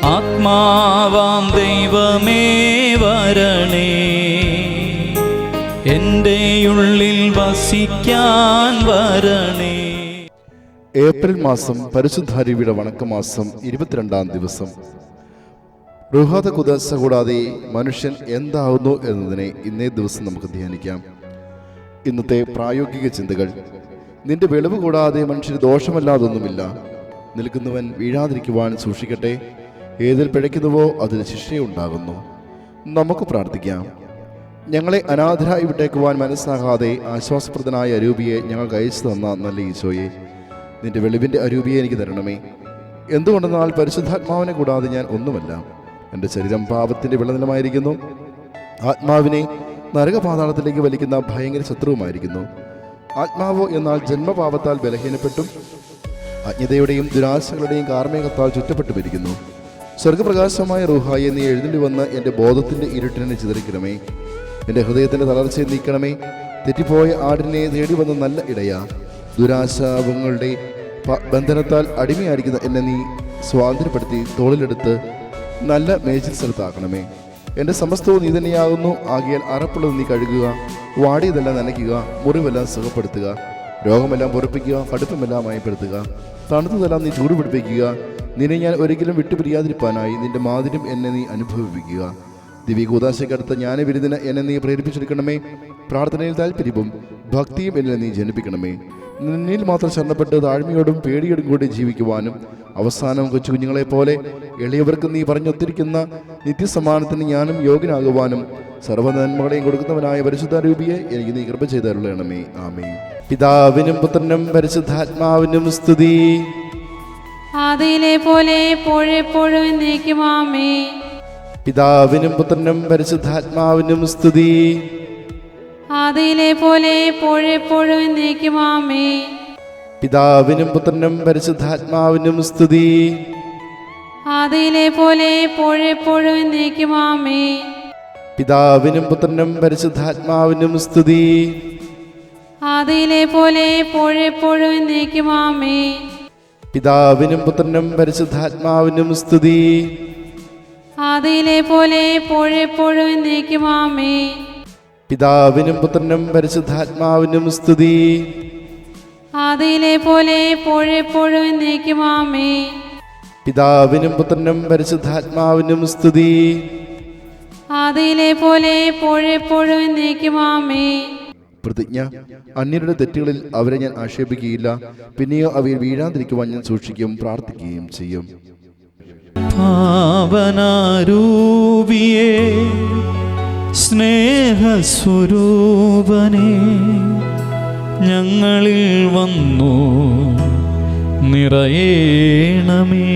ആത്മാവാം ദൈവമേ വരണേ, എൻ്റെ ഉള്ളിൽ വസിക്കാൻ വരണേ. ഏപ്രിൽ മാസം പരിശുദ്ധാരൂപിയുടെ വണക്കമാസം 22-ാം ദിവസം. റുഹാദ ഖുദാസ കൂടാതെ മനുഷ്യൻ എന്താവുന്നു എന്നതിനെ ഇന്നേ ദിവസം നമുക്ക് ധ്യാനിക്കാം. ഇന്നത്തെ പ്രായോഗിക ചിന്തകൾ: നിന്റെ വെളിവ് കൂടാതെ മനുഷ്യന് ദോഷമല്ലാതൊന്നുമില്ല. നിൽക്കുന്നവൻ വീഴാതിരിക്കുവാൻ സൂക്ഷിക്കട്ടെ. ഏതിൽ പിഴയ്ക്കുന്നുവോ അതിന് ശിക്ഷയുണ്ടാകുന്നു. നമുക്ക് പ്രാർത്ഥിക്കാം. ഞങ്ങളെ അനാഥരായി വിട്ടേക്കുവാൻ മനസ്സാകാതെ ആശ്വാസപ്രദനായ അരൂപിയെ ഞങ്ങൾക്ക് അയച്ചു തന്ന നല്ല ഈശോയെ, നിന്റെ വെളിവിൻ്റെ അരൂപിയെ എനിക്ക് തരണമേ. എന്തുകൊണ്ടെന്നാൽ പരിശുദ്ധാത്മാവിനെ കൂടാതെ ഞാൻ ഒന്നുമല്ല. എൻ്റെ ശരീരം പാപത്തിൻ്റെ വിളനിലമായിരിക്കുന്നു. ആത്മാവിനെ നരകപാതാളത്തിലേക്ക് വലിക്കുന്ന ഭയങ്കര ശത്രുവുമായിരിക്കുന്നു. ആത്മാവോ എന്നാൽ ജന്മപാപത്താൽ ബലഹീനപ്പെട്ടും അജ്ഞതയുടെയും ദുരാശകളുടെയും കാർമേഘത്താൽ ചുറ്റപ്പെട്ടുമിരിക്കുന്നു. സ്വർഗപ്രകാശമായ റൂഹായെ നീ എഴുന്നള്ളി വന്ന് എൻ്റെ ബോധത്തിൻ്റെ ഇരുട്ടിനെ ചിതറിക്കണമേ. എൻ്റെ ഹൃദയത്തിൻ്റെ തളർച്ചയെ നീക്കണമേ. തെറ്റിപ്പോയ ആടിനെ തേടി വന്ന നല്ല ഇടയാ, ദുരാശാപങ്ങളുടെ ബന്ധനത്താൽ അടിമയായിരിക്കുന്ന എന്നെ നീ സ്വാതന്ത്ര്യപ്പെടുത്തി തോളിലെടുത്ത് നല്ല മേച്ചിൽ സ്ഥലത്താക്കണമേ. എൻ്റെ സമസ്തവും നീ തന്നെയാകുന്നു. ആകിയാൽ അറപ്പുള്ളത് നീ കഴുകുക, വാടിയതെല്ലാം നനയ്ക്കുക, മുറിവെല്ലാം സുഖപ്പെടുത്തുക, രോഗമെല്ലാം പൊറപ്പിക്കുക, കടുപ്പമെല്ലാം മയപ്പെടുത്തുക, തണുത്തതെല്ലാം നീ ചൂടുപിടിപ്പിക്കുക. നിന്നെ ഞാൻ ഒരിക്കലും വിട്ടുപിരിയാതിരിപ്പാനായി നിന്റെ മാതിരും എന്നെ നീ അനുഭവിപ്പിക്കുക. ദിവ്യകൂദാശയ്ക്കടുത്ത ജ്ഞാനവിരുദിന് എന്നെ നീ പ്രേരിപ്പിച്ചെടുക്കണമേ. പ്രാർത്ഥനയിൽ താല്പര്യവും ഭക്തിയും എന്നെ നീ ജനിപ്പിക്കണമേ. നിന്നിൽ മാത്രം ശരണപ്പെട്ട് താഴ്മയോടും പേടിയോടും കൂടി ജീവിക്കുവാനും അവസാനം കൊച്ചു കുഞ്ഞുങ്ങളെപ്പോലെ എളിയവർക്ക് നീ പറഞ്ഞൊത്തിരിക്കുന്ന നിത്യസമ്മാനത്തിന് ഞാനും യോഗ്യനാകുവാനും സർവ്വനന്മകളെയും കൊടുക്കുന്നവനായ പരിശുദ്ധാരൂപിയെ എനിക്ക് നീ കൃപ ചെയ്തരുളണമേ. ആമേൻ. പിതാവിനും പുത്രനും പരിശുദ്ധാത്മാവിനും സ്തുതി. ആദിയിലെ പോലെ എപ്പോഴെപ്പോഴും എന്നേക്കും ആമേൻ. പിതാവിനും പുത്രനും പരിശുദ്ധാത്മാവിനും സ്തുതി. ആദിയിലെ പോലെ എപ്പോഴെപ്പോഴും എന്നേക്കും ആമേൻ. പിതാവിനും പുത്രനും പരിശുദ്ധാത്മാവിനും സ്തുതി. ആദിയിലെ പോലെ എപ്പോഴെപ്പോഴും എന്നേക്കും ആമേൻ. പിതാവിനും പുത്രനും പരിശുദ്ധാത്മാവിനും സ്തുതി. ആദിയിലെ പോലെ എപ്പോഴെപ്പോഴും എന്നേക്കും ആമേൻ. പിതാവിനും പുത്രനും പരിശുദ്ധാത്മാവിനും സ്തുതി. ആദിയിലെ പോലെ എപ്പോഴെപ്പോഴും എന്നേക്കും ആമേൻ. പിതാവിനും പുത്രനും പരിശുദ്ധാത്മാവിനും സ്തുതി. ആദിയിലെ പോലെ എപ്പോഴെപ്പോഴും എന്നേക്കും ആമേൻ. പിതാവിനും പുത്രനും പരിശുദ്ധാത്മാവിനും സ്തുതി. ആദിയിലെ പോലെ എപ്പോഴെപ്പോഴും എന്നേക്കും ആമേൻ. പ്രതിജ്ഞ: അന്യരുടെ തെറ്റുകളിൽ അവരെ ഞാൻ ആക്ഷേപിക്കുകയില്ല. പിന്നെയോ അവയിൽ വീഴാതിരിക്കുവാൻ ഞാൻ സൂക്ഷിക്കുകയും പ്രാർത്ഥിക്കുകയും ചെയ്യും. പാവനാരൂപിയേ, സ്നേഹസ്വരൂപനേ, ഞങ്ങളിൽ വന്നു നിറയേണമേ.